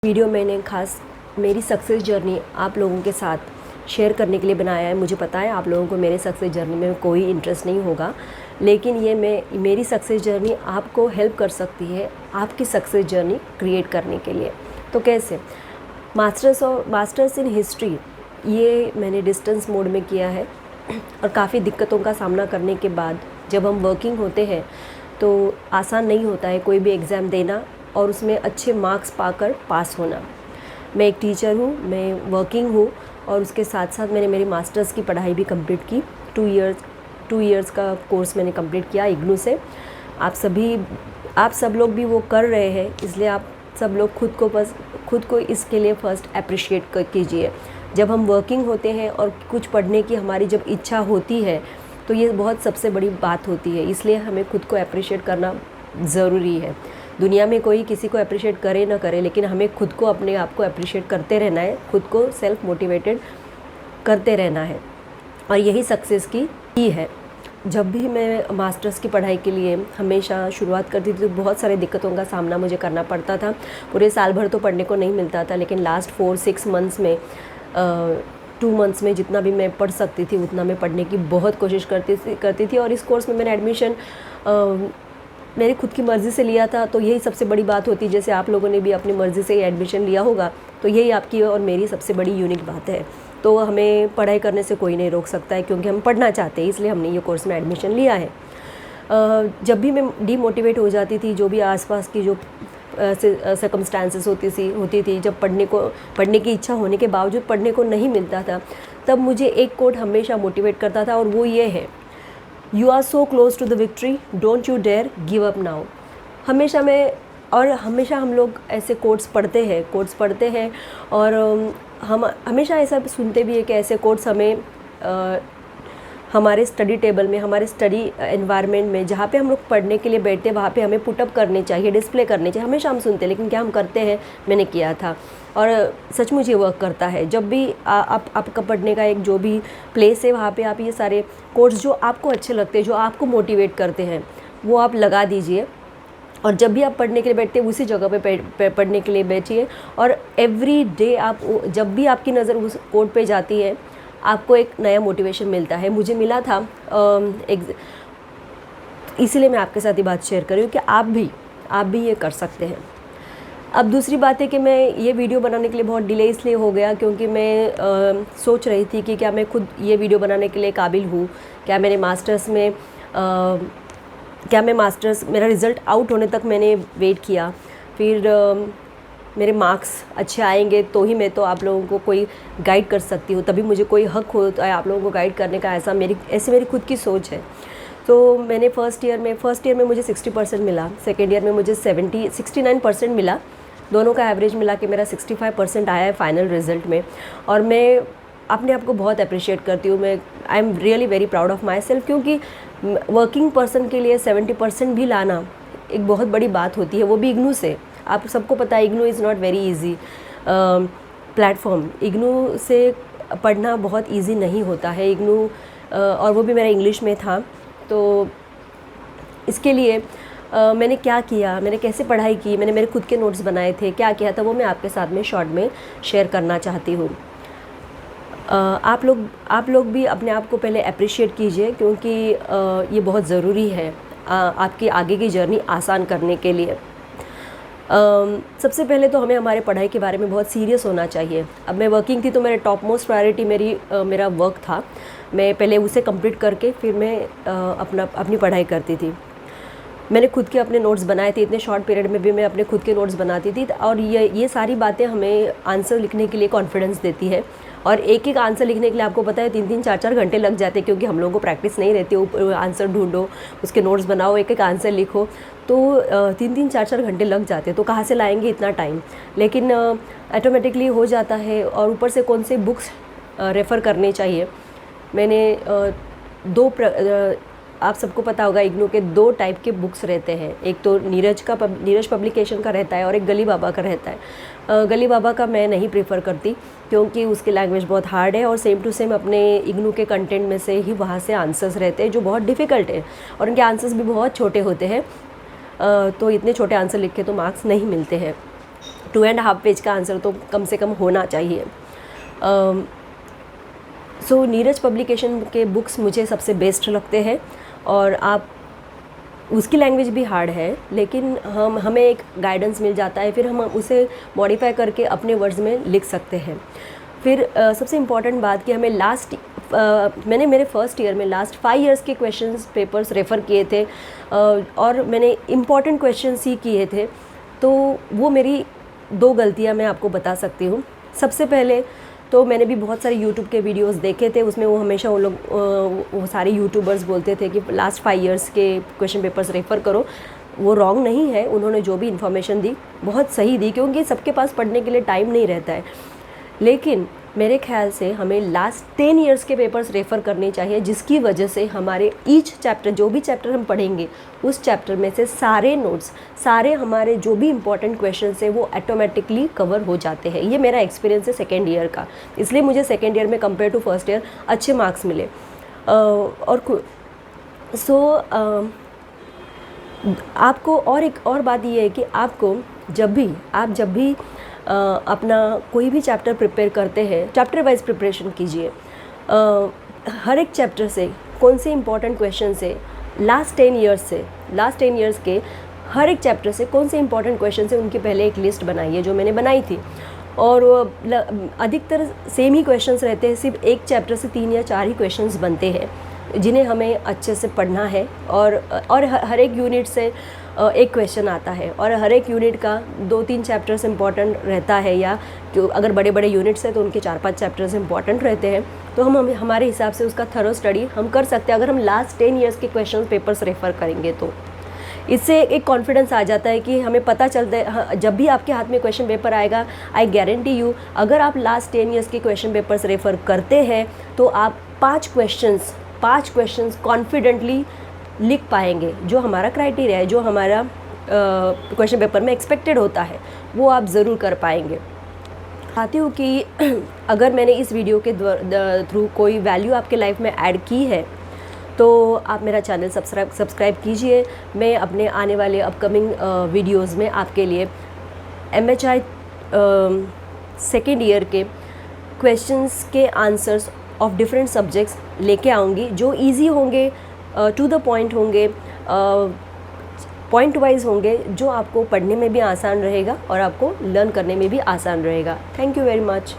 Video मैंने खास मेरी सक्सेस जर्नी आप लोगों के साथ शेयर करने के लिए बनाया है। मुझे पता है आप लोगों को मेरे सक्सेस जर्नी में कोई इंटरेस्ट नहीं होगा, लेकिन ये मेरी सक्सेस जर्नी आपको हेल्प कर सकती है आपकी सक्सेस जर्नी क्रिएट करने के लिए। तो कैसे? मास्टर्स इन हिस्ट्री ये मैंने डिस्टेंस मोड में किया है और काफ़ी दिक्कतों का सामना करने के बाद जब हम वर्किंग होते हैं तो आसान नहीं होता है कोई भी एग्ज़ाम देना और उसमें अच्छे मार्क्स पाकर पास होना। मैं एक टीचर हूँ, मैं वर्किंग हूँ और उसके साथ साथ मैंने मेरी मास्टर्स की पढ़ाई भी कंप्लीट की। 2 इयर्स का कोर्स मैंने कंप्लीट किया इग्नू से। आप सब लोग भी वो कर रहे हैं, इसलिए आप सब लोग खुद को इसके लिए फ़र्स्ट अप्रिशिएट कीजिए। जब हम वर्किंग होते हैं और कुछ पढ़ने की हमारी जब इच्छा होती है तो ये बहुत सबसे बड़ी बात होती है, इसलिए हमें खुद को अप्रिशिएट करना ज़रूरी है। दुनिया में कोई किसी को अप्रिशिएट करे ना करे, लेकिन हमें खुद को अपने आप को अप्रिशिएट करते रहना है, खुद को सेल्फ मोटिवेटेड करते रहना है और यही सक्सेस की है। जब भी मैं मास्टर्स की पढ़ाई के लिए हमेशा शुरुआत करती थी तो बहुत सारे दिक्कतों का सामना मुझे करना पड़ता था। पूरे साल भर तो पढ़ने को नहीं मिलता था, लेकिन लास्ट 4-6 मंथ्स में 2 मंथ्स में जितना भी मैं पढ़ सकती थी उतना मैं पढ़ने की बहुत कोशिश करती थी। और इस कोर्स में मैंने एडमिशन मेरी खुद की मर्ज़ी से लिया था, तो यही सबसे बड़ी बात होती है। जैसे आप लोगों ने भी अपनी मर्ज़ी से एडमिशन लिया होगा, तो यही आपकी और मेरी सबसे बड़ी यूनिक बात है। तो हमें पढ़ाई करने से कोई नहीं रोक सकता है, क्योंकि हम पढ़ना चाहते हैं, इसलिए हमने ये कोर्स में एडमिशन लिया है। जब भी मैं डीमोटिवेट हो जाती थी, जो भी आसपास की जो सर्कमस्टांसेस होती थी, जब पढ़ने की इच्छा होने के बावजूद पढ़ने को नहीं मिलता था, तब मुझे एक कोट हमेशा मोटिवेट करता था और वो ये है, you are so close to the victory, don't you dare give up now. हमेशा हम लोग ऐसे कोट्स पढ़ते हैं और हम हमेशा ऐसा सुनते भी है कि ऐसे कोट्स हमें हमारे स्टडी टेबल में, हमारे स्टडी एनवायरनमेंट में, जहाँ पे हम लोग पढ़ने के लिए बैठते हैं वहाँ पे हमें पुटअप करने चाहिए, डिस्प्ले करने चाहिए। हमेशा हम सुनते हैं, लेकिन क्या हम करते हैं? मैंने किया था और सचमुच ये वर्क करता है। जब भी आपका पढ़ने का एक जो भी प्लेस है वहाँ पे आप ये सारे कोट्स जो आपको अच्छे लगते हैं, जो आपको मोटिवेट करते हैं, वो आप लगा दीजिए और जब भी आप पढ़ने के लिए बैठते हैं उसी जगह पे पढ़ने के लिए बैठिए। और एवरी डे जब भी आपकी नज़र उस कोट पे जाती है, आपको एक नया मोटिवेशन मिलता है। मुझे मिला था इसीलिए मैं आपके साथ ये बात शेयर कर रही हूँ कि आप भी ये कर सकते हैं। अब दूसरी बात है कि मैं ये वीडियो बनाने के लिए बहुत डिले इसलिए हो गया क्योंकि मैं सोच रही थी कि क्या मैं खुद ये वीडियो बनाने के लिए काबिल हूँ, क्या मेरा रिज़ल्ट आउट होने तक मैंने वेट किया, फिर मेरे मार्क्स अच्छे आएंगे तो ही मैं तो आप लोगों को कोई गाइड कर सकती हूँ, तभी मुझे कोई हक होता है आप लोगों को गाइड करने का। ऐसी मेरी खुद की सोच है। तो मैंने फर्स्ट ईयर में मुझे 60% मिला, सेकेंड ईयर में मुझे 69% मिला। दोनों का एवरेज मिला के मेरा 65% आया है फाइनल रिज़ल्ट में। और मैं अपने आप को बहुत अप्रिशिएट करती हूँ। I am really very proud of my self, क्योंकि वर्किंग पर्सन के लिए 70% भी लाना एक बहुत बड़ी बात होती है, वो भी इग्नू से। आप सबको पता है IGNOU is not very easy platform. IGNOU से पढ़ना बहुत ईजी नहीं होता है। इग्नू और वो भी मेरा इंग्लिश में था। तो इसके लिए मैंने क्या किया, मैंने कैसे पढ़ाई की, मैंने मेरे खुद के नोट्स बनाए थे, क्या किया था, वो मैं आपके साथ में शॉर्ट में शेयर करना चाहती हूँ। आप लोग भी अपने आप को पहले अप्रिशिएट कीजिए, क्योंकि ये बहुत ज़रूरी है आपकी आगे की जर्नी आसान करने के लिए। सबसे पहले तो हमें हमारे पढ़ाई के बारे में बहुत सीरियस होना चाहिए। अब मैं वर्किंग थी तो मेरे टॉप मोस्ट प्रायोरिटी मेरा वर्क था। मैं पहले उसे कंप्लीट करके फिर मैं अपनी पढ़ाई करती थी। मैंने खुद के अपने नोट्स बनाए थे, इतने शॉर्ट पीरियड में भी मैं अपने खुद के नोट्स बनाती थी। और ये सारी बातें हमें आंसर लिखने के लिए कॉन्फिडेंस देती है। और एक आंसर लिखने के लिए आपको पता है 3-3, 4-4 घंटे लग जाते हैं, क्योंकि हम लोगों को प्रैक्टिस नहीं रहती। आंसर ढूंढो, उसके नोट्स बनाओ, एक आंसर लिखो, तो 3-3, 4-4 घंटे लग जाते हैं। तो कहाँ से लाएंगे इतना टाइम? लेकिन ऑटोमेटिकली हो जाता है। और ऊपर से कौन से बुक्स रेफ़र करने चाहिए, मैंने आप सबको पता होगा इग्नू के 2 टाइप के बुक्स रहते हैं। एक तो नीरज पब्लिकेशन का रहता है और एक गली बाबा का रहता है। गली बाबा का मैं नहीं प्रेफर करती, क्योंकि उसकी लैंग्वेज बहुत हार्ड है और सेम टू सेम अपने इग्नू के कंटेंट में से ही वहाँ से आंसर्स रहते हैं जो बहुत डिफ़िकल्ट है और उनके आंसर्स भी बहुत छोटे होते हैं। तो इतने छोटे आंसर लिख के तो मार्क्स नहीं मिलते हैं। 2.5 पेज का आंसर तो कम से कम होना चाहिए। सो नीरज पब्लिकेशन के बुक्स मुझे सबसे बेस्ट लगते हैं, और आप उसकी लैंग्वेज भी हार्ड है, लेकिन हमें एक गाइडेंस मिल जाता है, फिर हम उसे मॉडिफाई करके अपने वर्ड्स में लिख सकते हैं। फिर सबसे इम्पॉर्टेंट बात कि हमें मैंने मेरे फर्स्ट ईयर में लास्ट 5 इयर्स के क्वेश्चंस पेपर्स रेफ़र किए थे, और मैंने इम्पॉर्टेंट क्वेश्चंस ही किए थे। तो वो मेरी 2 गलतियां मैं आपको बता सकती हूँ। सबसे पहले तो मैंने भी बहुत सारे यूट्यूब के वीडियोस देखे थे, उसमें वो हमेशा वो सारे यूट्यूबर्स बोलते थे कि लास्ट 5 इयर्स के क्वेश्चन पेपर्स रेफ़र करो। वो रॉन्ग नहीं है, उन्होंने जो भी इन्फॉर्मेशन दी बहुत सही दी, क्योंकि सबके पास पढ़ने के लिए टाइम नहीं रहता है। लेकिन मेरे ख्याल से हमें लास्ट 10 इयर्स के पेपर्स रेफ़र करने चाहिए, जिसकी वजह से हमारे ईच चैप्टर, जो भी चैप्टर हम पढ़ेंगे उस चैप्टर में से सारे नोट्स, सारे हमारे जो भी इम्पोर्टेंट क्वेश्चंस है वो ऑटोमेटिकली कवर हो जाते हैं। ये मेरा एक्सपीरियंस है सेकेंड ईयर का, इसलिए मुझे सेकेंड ईयर में कंपेयर टू फर्स्ट ईयर अच्छे मार्क्स मिले। आपको और एक और बात ये है कि आपको जब भी अपना कोई भी चैप्टर प्रिपेयर करते हैं, चैप्टर वाइज प्रिपरेशन कीजिए। हर एक चैप्टर से कौन से इंपॉर्टेंट क्वेश्चन से लास्ट 10 इयर्स के हर एक चैप्टर से कौन से इंपॉर्टेंट क्वेश्चन से उनकी पहले एक लिस्ट बनाइए, जो मैंने बनाई थी। और अधिकतर सेम ही क्वेश्चंस रहते हैं, सिर्फ एक चैप्टर से 3 या 4 ही क्वेश्चंस बनते हैं जिन्हें हमें अच्छे से पढ़ना है। और हर एक यूनिट से एक क्वेश्चन आता है, और हर एक यूनिट का 2-3 चैप्टर्स इंपॉर्टेंट रहता है, या जो अगर बड़े बड़े यूनिट्स हैं तो उनके 4-5 चैप्टर्स इंपॉर्टेंट रहते हैं। तो हम हमारे हिसाब से उसका थरो स्टडी हम कर सकते हैं अगर हम लास्ट 10 इयर्स के क्वेश्चन पेपर्स रेफ़र करेंगे। तो इससे एक कॉन्फिडेंस आ जाता है कि हमें पता चलता है, जब भी आपके हाथ में क्वेश्चन पेपर आएगा, आई गारंटी यू, अगर आप लास्ट 10 इयर्स के क्वेश्चन पेपर्स रेफ़र करते हैं तो आप 5 क्वेश्चंस कॉन्फिडेंटली लिख पाएंगे। जो हमारा क्राइटेरिया है, जो हमारा क्वेश्चन पेपर में एक्सपेक्टेड होता है, वो आप ज़रूर कर पाएंगे। चाहती हूँ कि अगर मैंने इस वीडियो के थ्रू कोई वैल्यू आपके लाइफ में ऐड की है तो आप मेरा चैनल सब्सक्राइब कीजिए। मैं अपने आने वाले अपकमिंग वीडियोज़ में आपके लिए MHI सेकेंड ईयर के क्वेश्चंस के आंसर्स ऑफ डिफरेंट सब्जेक्ट्स लेके आऊँगी, जो इजी होंगे, टू द पॉइंट होंगे, पॉइंट वाइज होंगे, जो आपको पढ़ने में भी आसान रहेगा और आपको लर्न करने में भी आसान रहेगा। Thank you very much.